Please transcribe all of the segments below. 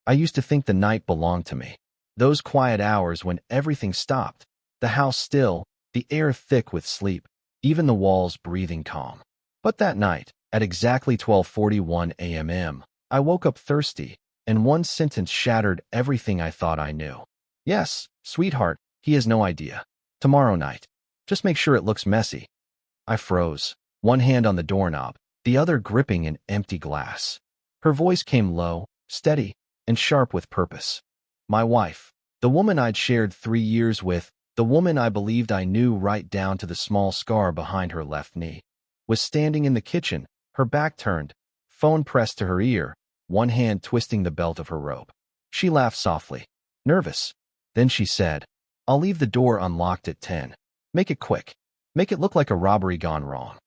I used to think the night belonged to me. Those quiet hours when everything stopped, the house still, the air thick with sleep, even the walls breathing calm. But that night, at exactly 12:41 a.m., I woke up thirsty, and one sentence shattered everything I thought I knew. Yes, sweetheart, he has no idea. Tomorrow night. Just make sure it looks messy. I froze, one hand on the doorknob, the other gripping an empty glass. Her voice came low, steady, and sharp with purpose. My wife, the woman I'd shared 3 years with, the woman I believed I knew right down to the small scar behind her left knee, was standing in the kitchen, her back turned, phone pressed to her ear, one hand twisting the belt of her robe. She laughed softly, nervous. Then she said, "I'll leave the door unlocked at 10. Make it quick. Make it look like a robbery gone wrong."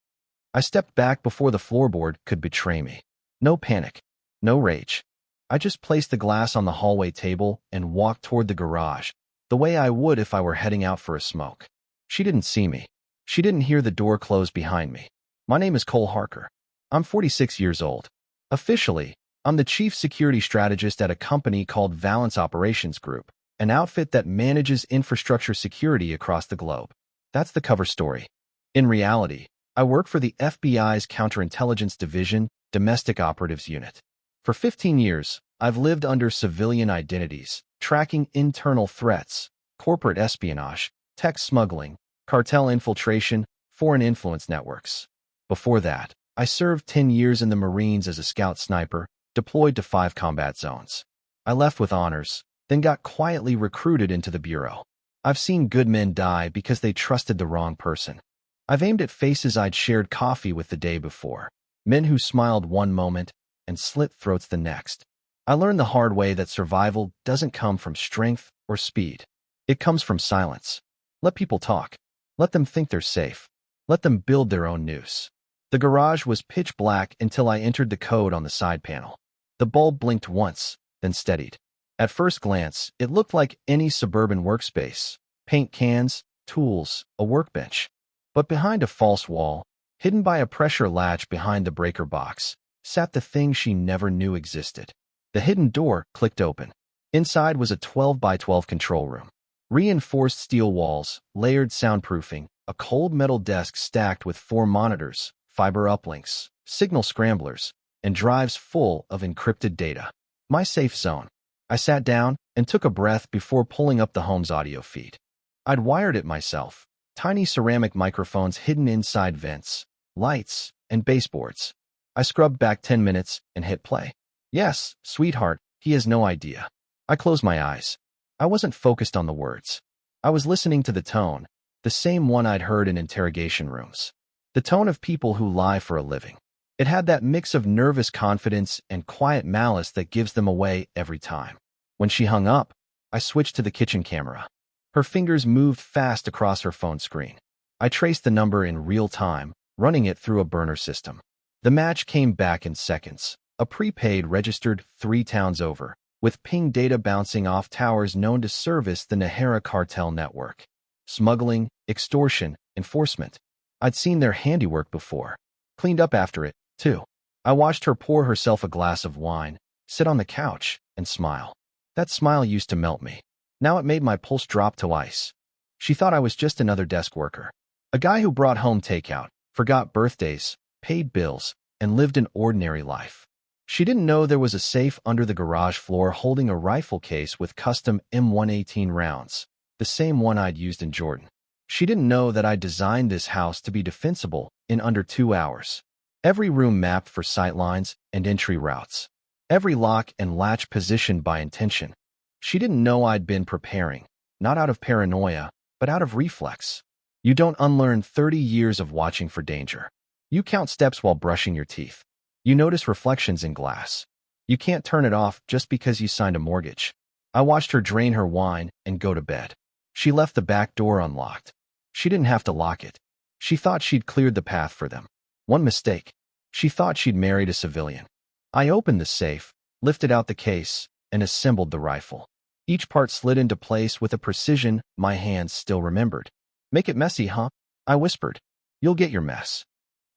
I stepped back before the floorboard could betray me. No panic. No rage. I just placed the glass on the hallway table and walked toward the garage, the way I would if I were heading out for a smoke. She didn't see me. She didn't hear the door close behind me. My name is Cole Harker. I'm 46 years old. Officially, I'm the chief security strategist at a company called Valence Operations Group, an outfit that manages infrastructure security across the globe. That's the cover story. In reality, I work for the FBI's Counterintelligence Division, Domestic Operatives Unit. For 15 years, I've lived under civilian identities, tracking internal threats, corporate espionage, tech smuggling, cartel infiltration, foreign influence networks. Before that, I served 10 years in the Marines as a scout sniper, deployed to 5 combat zones. I left with honors, then got quietly recruited into the Bureau. I've seen good men die because they trusted the wrong person. I've aimed at faces I'd shared coffee with the day before, men who smiled one moment and slit throats the next. I learned the hard way that survival doesn't come from strength or speed. It comes from silence. Let people talk. Let them think they're safe. Let them build their own noose. The garage was pitch black until I entered the code on the side panel. The bulb blinked once, then steadied. At first glance, it looked like any suburban workspace. Paint cans, tools, a workbench. But behind a false wall, hidden by a pressure latch behind the breaker box, sat the thing she never knew existed. The hidden door clicked open. Inside was a 12 by 12 control room. Reinforced steel walls, layered soundproofing, a cold metal desk stacked with 4 monitors, fiber uplinks, signal scramblers, and drives full of encrypted data. My safe zone. I sat down and took a breath before pulling up the home's audio feed. I'd wired it myself. Tiny ceramic microphones hidden inside vents, lights, and baseboards. I scrubbed back 10 minutes and hit play. Yes, sweetheart, he has no idea. I closed my eyes. I wasn't focused on the words. I was listening to the tone, the same one I'd heard in interrogation rooms. The tone of people who lie for a living. It had that mix of nervous confidence and quiet malice that gives them away every time. When she hung up, I switched to the kitchen camera. Her fingers moved fast across her phone screen. I traced the number in real time, running it through a burner system. The match came back in seconds. A prepaid registered 3 towns over, with ping data bouncing off towers known to service the Nahara cartel network. Smuggling, extortion, enforcement. I'd seen their handiwork before. Cleaned up after it, too. I watched her pour herself a glass of wine, sit on the couch, and smile. That smile used to melt me. Now it made my pulse drop to ice. She thought I was just another desk worker. A guy who brought home takeout, forgot birthdays, paid bills, and lived an ordinary life. She didn't know there was a safe under the garage floor holding a rifle case with custom M118 rounds, the same one I'd used in Jordan. She didn't know that I designed this house to be defensible in under 2 hours. Every room mapped for sightlines and entry routes. Every lock and latch positioned by intention. She didn't know I'd been preparing, not out of paranoia, but out of reflex. You don't unlearn 30 years of watching for danger. You count steps while brushing your teeth. You notice reflections in glass. You can't turn it off just because you signed a mortgage. I watched her drain her wine and go to bed. She left the back door unlocked. She didn't have to lock it. She thought she'd cleared the path for them. One mistake. She thought she'd married a civilian. I opened the safe, lifted out the case, and assembled the rifle. Each part slid into place with a precision my hands still remembered. "Make it messy, huh?" I whispered. "You'll get your mess."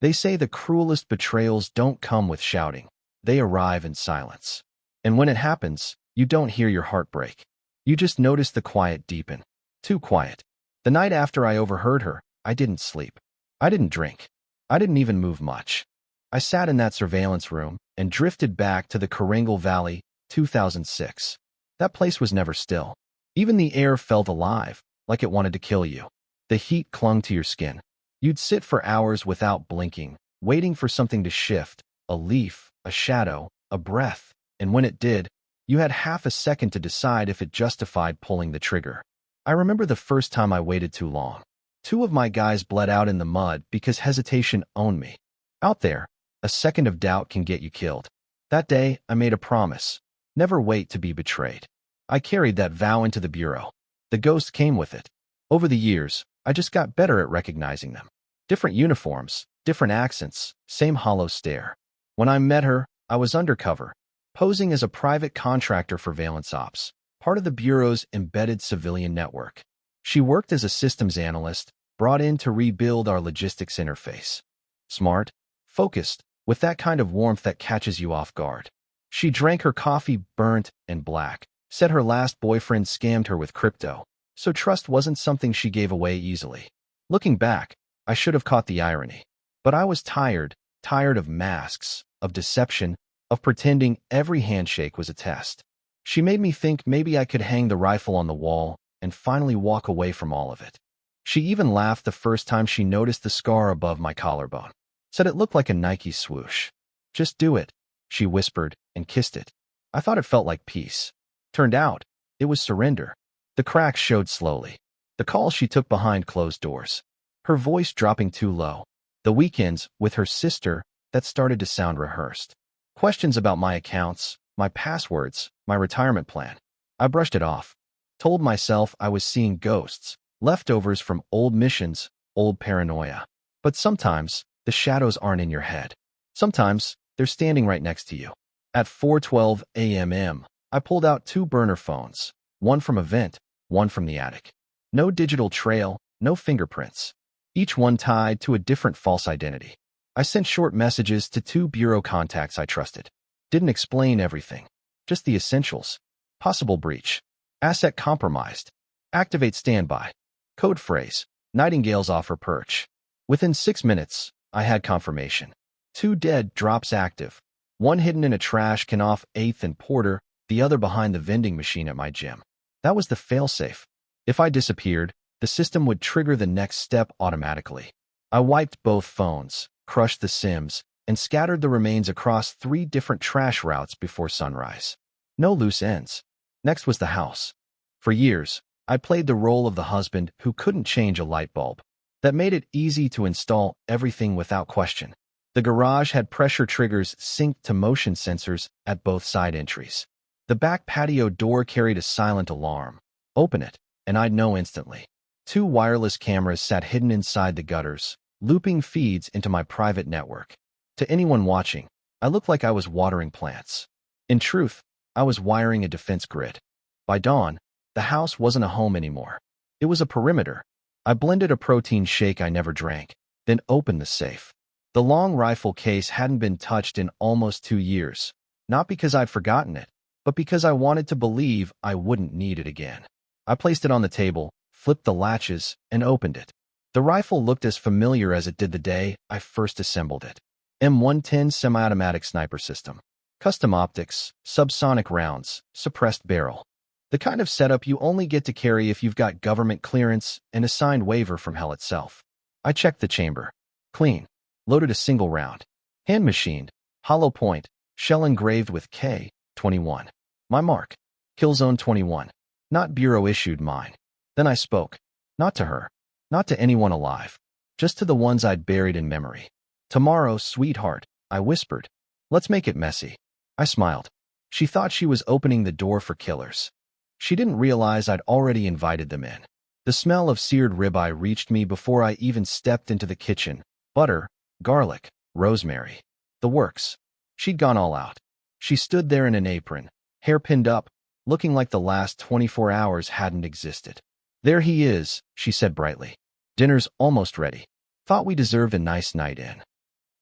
They say the cruelest betrayals don't come with shouting. They arrive in silence. And when it happens, You don't hear your heart break. You just notice the quiet deepen. Too quiet. The night after I overheard her, I didn't sleep. I didn't drink. I didn't even move much. I sat in that surveillance room and drifted back to the Karangal Valley, 2006. That place was never still. Even the air felt alive, like it wanted to kill you. The heat clung to your skin. You'd sit for hours without blinking, waiting for something to shift, a leaf, a shadow, a breath, and when it did, you had half a second to decide if it justified pulling the trigger. I remember the first time I waited too long. 2 of my guys bled out in the mud because hesitation owned me. Out there, a second of doubt can get you killed. That day, I made a promise. Never wait to be betrayed. I carried that vow into the bureau. The ghost came with it. Over the years, I just got better at recognizing them. Different uniforms, different accents, same hollow stare. When I met her, I was undercover, posing as a private contractor for Valence Ops, part of the Bureau's embedded civilian network. She worked as a systems analyst, brought in to rebuild our logistics interface. Smart, focused, with that kind of warmth that catches you off guard. She drank her coffee burnt and black, said her last boyfriend scammed her with crypto, so trust wasn't something she gave away easily. Looking back, I should have caught the irony. But I was tired of masks, of deception, of pretending every handshake was a test. She made me think maybe I could hang the rifle on the wall and finally walk away from all of it. She even laughed the first time she noticed the scar above my collarbone. Said it looked like a Nike swoosh. Just do it, she whispered and kissed it. I thought it felt like peace. Turned out, it was surrender. The cracks showed slowly. The calls she took behind closed doors. Her voice dropping too low. The weekends with her sister that started to sound rehearsed. Questions about my accounts, my passwords, my retirement plan. I brushed it off. Told myself I was seeing ghosts, leftovers from old missions, old paranoia. But sometimes, the shadows aren't in your head. Sometimes, they're standing right next to you. At 4:12 a.m., I pulled out 2 burner phones, one from a vent, one from the attic. No digital trail, no fingerprints. Each one tied to a different false identity. I sent short messages to 2 bureau contacts I trusted. Didn't explain everything, just the essentials. Possible breach. Asset compromised. Activate standby. Code phrase. Nightingale's offer perch. Within 6 minutes, I had confirmation. 2 dead drops active. One hidden in a trash can off 8th and Porter, the other behind the vending machine at my gym. That was the failsafe. If I disappeared, the system would trigger the next step automatically. I wiped both phones, crushed the SIMs, and scattered the remains across 3 different trash routes before sunrise. No loose ends. Next was the house. For years, I played the role of the husband who couldn't change a light bulb. That made it easy to install everything without question. The garage had pressure triggers synced to motion sensors at both side entries. The back patio door carried a silent alarm. Open it, and I'd know instantly. 2 wireless cameras sat hidden inside the gutters, looping feeds into my private network. To anyone watching, I looked like I was watering plants. In truth, I was wiring a defense grid. By dawn, the house wasn't a home anymore. It was a perimeter. I blended a protein shake I never drank, then opened the safe. The long rifle case hadn't been touched in almost 2 years, not because I'd forgotten it, but because I wanted to believe I wouldn't need it again. I placed it on the table, flipped the latches, and opened it. The rifle looked as familiar as it did the day I first assembled it. M110 semi-automatic sniper system. Custom optics, subsonic rounds, suppressed barrel. The kind of setup you only get to carry if you've got government clearance and a signed waiver from hell itself. I checked the chamber. Clean. Loaded a single round. Hand machined. Hollow point. Shell engraved with K-21. My mark. Killzone 21. Not bureau-issued mine. Then I spoke. Not to her. Not to anyone alive. Just to the ones I'd buried in memory. Tomorrow, sweetheart, I whispered. Let's make it messy. I smiled. She thought she was opening the door for killers. She didn't realize I'd already invited them in. The smell of seared ribeye reached me before I even stepped into the kitchen. Butter, garlic, rosemary. The works. She'd gone all out. She stood there in an apron, hair pinned up, looking like the last 24 hours hadn't existed. There he is, she said brightly. Dinner's almost ready. Thought we deserved a nice night in.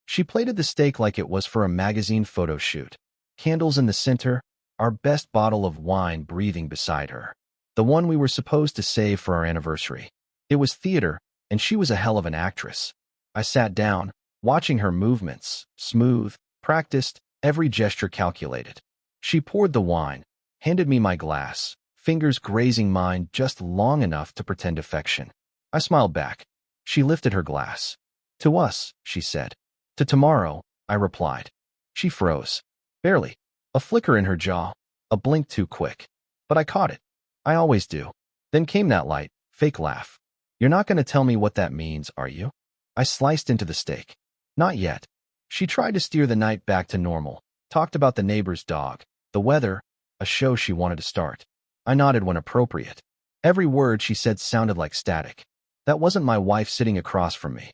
She plated the steak like it was for a magazine photo shoot. Candles in the center, our best bottle of wine breathing beside her. The one we were supposed to save for our anniversary. It was theater, and she was a hell of an actress. I sat down, watching her movements, smooth, practiced, every gesture calculated. She poured the wine, handed me my glass, fingers grazing mine just long enough to pretend affection. I smiled back. She lifted her glass. "To us," she said. "To tomorrow," I replied. She froze. Barely. A flicker in her jaw, a blink too quick. But I caught it. I always do. Then came that light, fake laugh. "You're not going to tell me what that means, are you?" I sliced into the steak. "Not yet." She tried to steer the night back to normal, talked about the neighbor's dog, the weather, a show she wanted to start. I nodded when appropriate. Every word she said sounded like static. That wasn't my wife sitting across from me.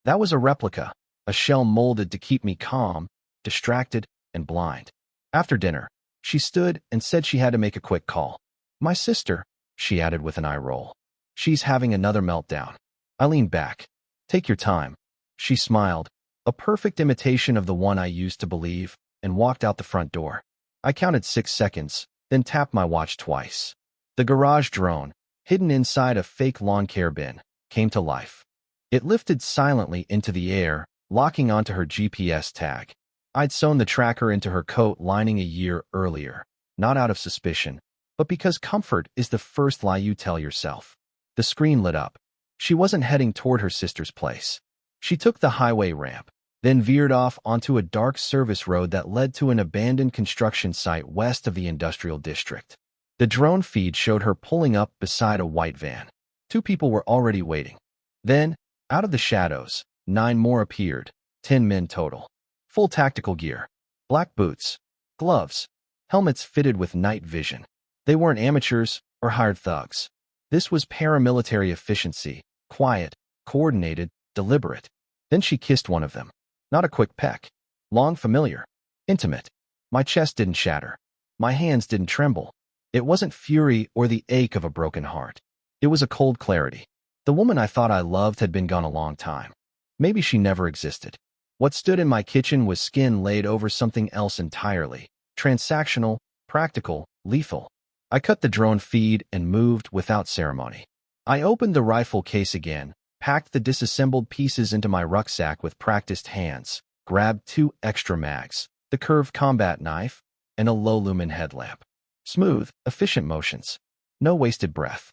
That was a replica, a shell molded to keep me calm, distracted, and blind. After dinner, she stood and said she had to make a quick call. "My sister," she added with an eye roll. "She's having another meltdown." I leaned back. "Take your time." She smiled, a perfect imitation of the one I used to believe, and walked out the front door. I counted 6 seconds, then tapped my watch twice. The garage drone, hidden inside a fake lawn care bin, came to life. It lifted silently into the air, locking onto her GPS tag. I'd sewn the tracker into her coat lining a year earlier, not out of suspicion, but because comfort is the first lie you tell yourself. The screen lit up. She wasn't heading toward her sister's place. She took the highway ramp, then veered off onto a dark service road that led to an abandoned construction site west of the industrial district. The drone feed showed her pulling up beside a white van. 2 people were already waiting. Then, out of the shadows, 9 more appeared, 10 men total. Full tactical gear, black boots, gloves, helmets fitted with night vision. They weren't amateurs or hired thugs. This was paramilitary efficiency, quiet, coordinated, deliberate. Then she kissed one of them. Not a quick peck. Long, familiar, intimate. My chest didn't shatter. My hands didn't tremble. It wasn't fury or the ache of a broken heart. It was a cold clarity. The woman I thought I loved had been gone a long time. Maybe she never existed. What stood in my kitchen was skin laid over something else entirely. Transactional, practical, lethal. I cut the drone feed and moved without ceremony. I opened the rifle case again, packed the disassembled pieces into my rucksack with practiced hands, grabbed 2 extra mags, the curved combat knife, and a low-lumen headlamp. Smooth, efficient motions. No wasted breath.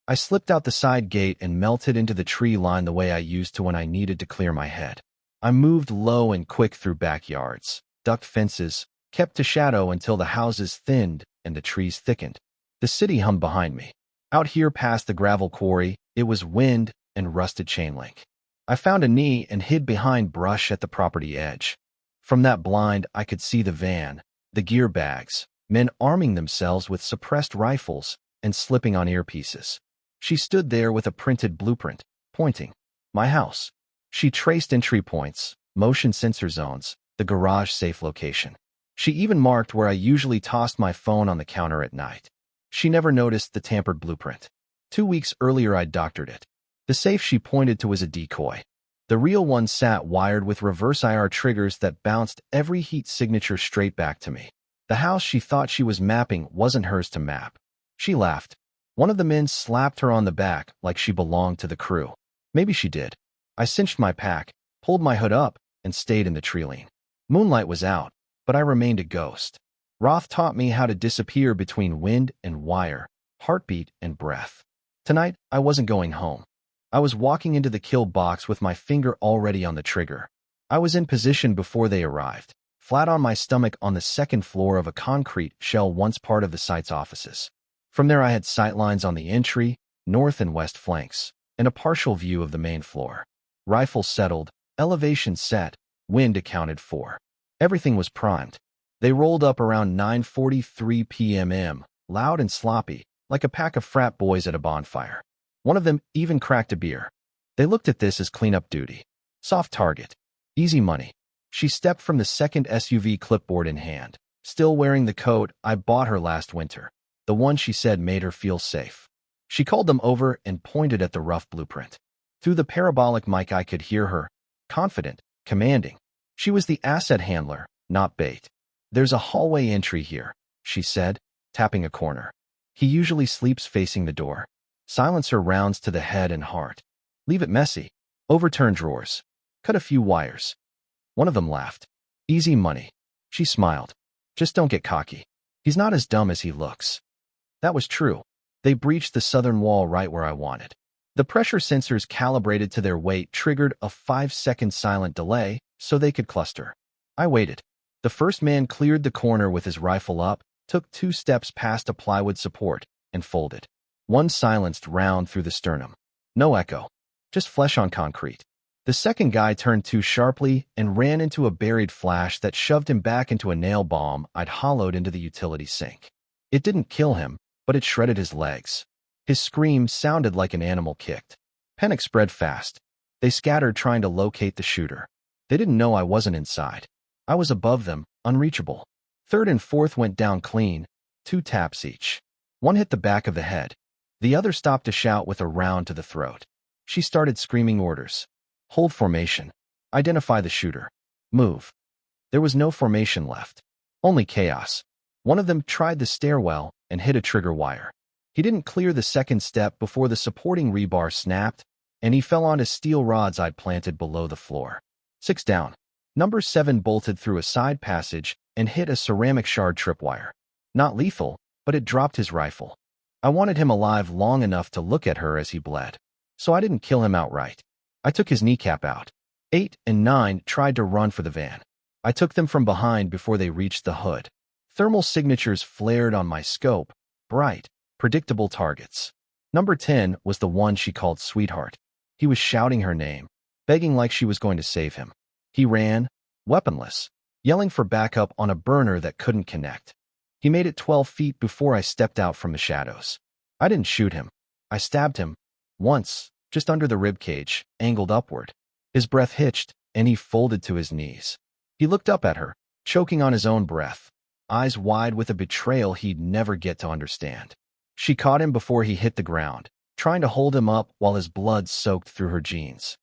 I slipped out the side gate and melted into the tree line the way I used to when I needed to clear my head. I moved low and quick through backyards, ducked fences, kept to shadow until the houses thinned and the trees thickened. The city hummed behind me. Out here past the gravel quarry, it was wind and rusted chain link. I found a knee and hid behind brush at the property edge. From that blind, I could see the van, the gear bags, men arming themselves with suppressed rifles and slipping on earpieces. She stood there with a printed blueprint, pointing. My house. She traced entry points, motion sensor zones, the garage safe location. She even marked where I usually tossed my phone on the counter at night. She never noticed the tampered blueprint. 2 weeks earlier I'd doctored it. The safe she pointed to was a decoy. The real one sat wired with reverse IR triggers that bounced every heat signature straight back to me. The house she thought she was mapping wasn't hers to map. She laughed. One of the men slapped her on the back like she belonged to the crew. Maybe she did. I cinched my pack, pulled my hood up, and stayed in the tree line. Moonlight was out, but I remained a ghost. Roth taught me how to disappear between wind and wire, heartbeat and breath. Tonight, I wasn't going home. I was walking into the kill box with my finger already on the trigger. I was in position before they arrived, flat on my stomach on the 2nd floor of a concrete shell once part of the site's offices. From there I had sightlines on the entry, north and west flanks, and a partial view of the main floor. Rifle settled, elevation set, wind accounted for. Everything was primed. They rolled up around 9:43 p.m., loud and sloppy, like a pack of frat boys at a bonfire. One of them even cracked a beer. They looked at this as cleanup duty. Soft target. Easy money. She stepped from the 2nd SUV, clipboard in hand, still wearing the coat I bought her last winter, the one she said made her feel safe. She called them over and pointed at the rough blueprint. Through the parabolic mic I could hear her, confident, commanding. She was the asset handler, not bait. There's a hallway entry here. she said, tapping a corner. He usually sleeps facing the door. Silencer rounds to the head and heart. Leave it messy. Overturn drawers. Cut a few wires. One of them laughed. Easy money. She smiled. Just don't get cocky. He's not as dumb as he looks. That was true. They breached the southern wall right where I wanted. The pressure sensors calibrated to their weight triggered a 5-second silent delay so they could cluster. I waited. The first man cleared the corner with his rifle up, took 2 steps past a plywood support, and folded. One silenced round through the sternum. No echo. Just flesh on concrete. The second guy turned too sharply and ran into a buried flash that shoved him back into a nail bomb I'd hollowed into the utility sink. It didn't kill him, but it shredded his legs. His scream sounded like an animal kicked. Panic spread fast. They scattered trying to locate the shooter. They didn't know I wasn't inside. I was above them, unreachable. Third and fourth went down clean, 2 taps each. One hit the back of the head. The other stopped to shout with a round to the throat. She started screaming orders. Hold formation. Identify the shooter. Move. There was no formation left. Only chaos. One of them tried the stairwell and hit a trigger wire. He didn't clear the second step before the supporting rebar snapped, and he fell onto steel rods I'd planted below the floor. 6 down. Number 7 bolted through a side passage and hit a ceramic shard tripwire. Not lethal, but it dropped his rifle. I wanted him alive long enough to look at her as he bled, so I didn't kill him outright. I took his kneecap out. 8 and 9 tried to run for the van. I took them from behind before they reached the hood. Thermal signatures flared on my scope, bright, predictable targets. Number 10 was the one she called Sweetheart. He was shouting her name, begging like she was going to save him. He ran, weaponless, yelling for backup on a burner that couldn't connect. He made it 12 feet before I stepped out from the shadows. I didn't shoot him. I stabbed him. Once, just under the ribcage, angled upward. His breath hitched, and he folded to his knees. He looked up at her, choking on his own breath, eyes wide with a betrayal he'd never get to understand. She caught him before he hit the ground, trying to hold him up while his blood soaked through her jeans.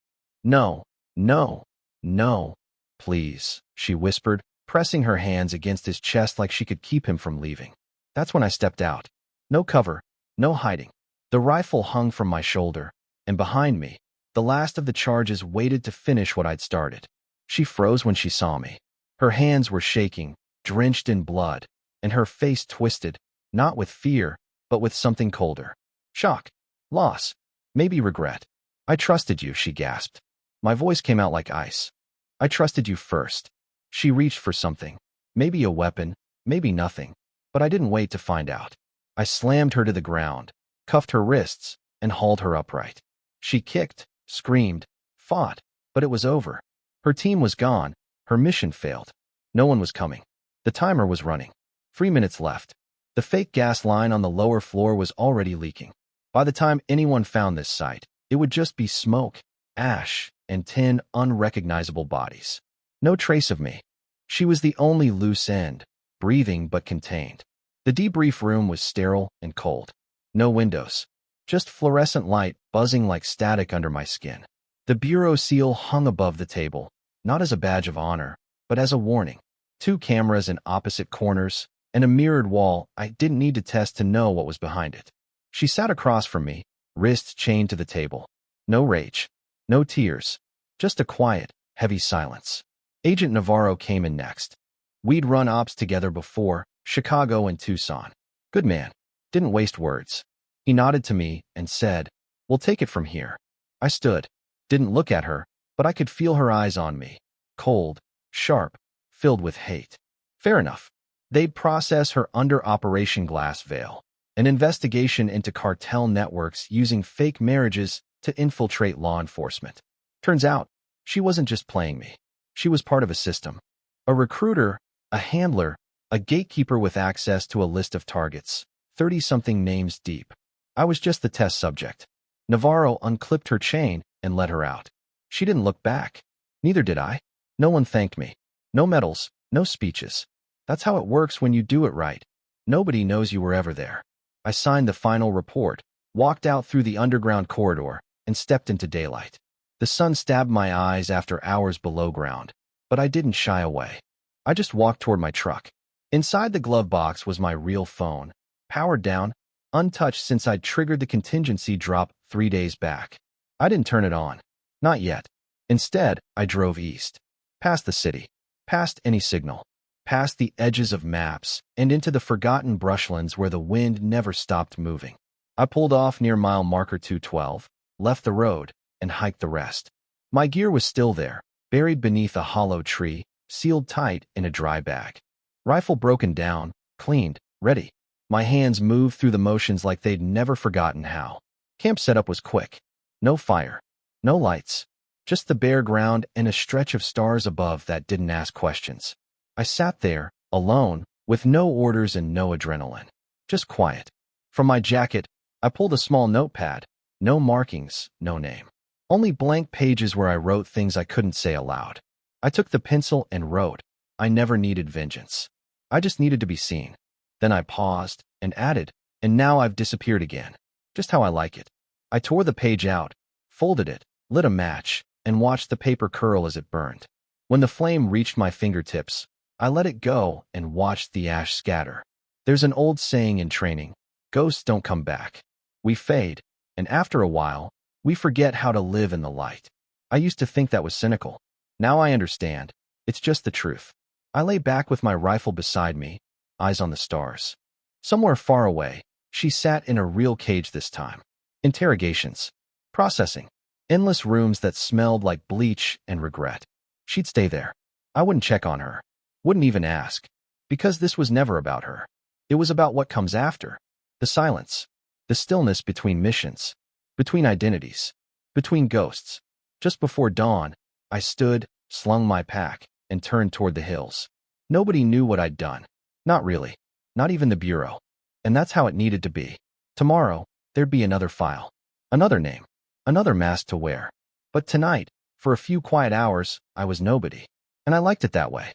No, no, no, please, she whispered, pressing her hands against his chest like she could keep him from leaving. That's when I stepped out. No cover, no hiding. The rifle hung from my shoulder, and behind me, the last of the charges waited to finish what I'd started. She froze when she saw me. Her hands were shaking, drenched in blood, and her face twisted, not with fear, but with something colder. Shock, loss, maybe regret. I trusted you, she gasped. My voice came out like ice. I trusted you first. She reached for something. Maybe a weapon, maybe nothing. But I didn't wait to find out. I slammed her to the ground, cuffed her wrists, and hauled her upright. She kicked, screamed, fought, but it was over. Her team was gone. Her mission failed. No one was coming. The timer was running. 3 minutes left. The fake gas line on the lower floor was already leaking. By the time anyone found this site, it would just be smoke, ash, and 10 unrecognizable bodies. No trace of me. She was the only loose end, breathing but contained. The debrief room was sterile and cold. No windows. Just fluorescent light buzzing like static under my skin. The bureau seal hung above the table, not as a badge of honor, but as a warning. 2 cameras in opposite corners, and a mirrored wall I didn't need to test to know what was behind it. She sat across from me, wrists chained to the table. No rage. No tears. Just a quiet, heavy silence. Agent Navarro came in next. We'd run ops together before, Chicago and Tucson. Good man. Didn't waste words. He nodded to me and said, "We'll take it from here." I stood. Didn't look at her, but I could feel her eyes on me. Cold, sharp, filled with hate. Fair enough. They'd process her under Operation Glass Veil, an investigation into cartel networks using fake marriages to infiltrate law enforcement. Turns out, she wasn't just playing me. She was part of a system. A recruiter, a handler, a gatekeeper with access to a list of targets, 30-something names deep. I was just the test subject. Navarro unclipped her chain and let her out. She didn't look back. Neither did I. No one thanked me. No medals, no speeches. That's how it works when you do it right. Nobody knows you were ever there. I signed the final report, walked out through the underground corridor, and stepped into daylight. The sun stabbed my eyes after hours below ground, but I didn't shy away. I just walked toward my truck. Inside the glove box was my real phone, powered down, untouched since I'd triggered the contingency drop 3 days back. I didn't turn it on. Not yet. Instead, I drove east. Past the city. Past any signal. Past the edges of maps, and into the forgotten brushlands where the wind never stopped moving. I pulled off near mile marker 212, left the road, and hiked the rest. My gear was still there, buried beneath a hollow tree, sealed tight in a dry bag. Rifle broken down, cleaned, ready. My hands moved through the motions like they'd never forgotten how. Camp setup was quick. No fire. No lights. Just the bare ground and a stretch of stars above that didn't ask questions. I sat there, alone, with no orders and no adrenaline. Just quiet. From my jacket, I pulled a small notepad. No markings, no name. Only blank pages where I wrote things I couldn't say aloud. I took the pencil and wrote. I never needed vengeance. I just needed to be seen. Then I paused and added, and now I've disappeared again. Just how I like it. I tore the page out, folded it, lit a match, and watched the paper curl as it burned. When the flame reached my fingertips, I let it go and watched the ash scatter. There's an old saying in training, ghosts don't come back. We fade, and after a while, we forget how to live in the light. I used to think that was cynical. Now I understand. It's just the truth. I lay back with my rifle beside me, eyes on the stars. Somewhere far away, she sat in a real cage this time. Interrogations. Processing. Endless rooms that smelled like bleach and regret. She'd stay there. I wouldn't check on her. Wouldn't even ask. Because this was never about her. It was about what comes after. The silence. The stillness between missions. Between identities. Between ghosts. Just before dawn, I stood, slung my pack, and turned toward the hills. Nobody knew what I'd done. Not really. Not even the Bureau. And that's how it needed to be. Tomorrow, there'd be another file. Another name. Another mask to wear. But tonight, for a few quiet hours, I was nobody. And I liked it that way.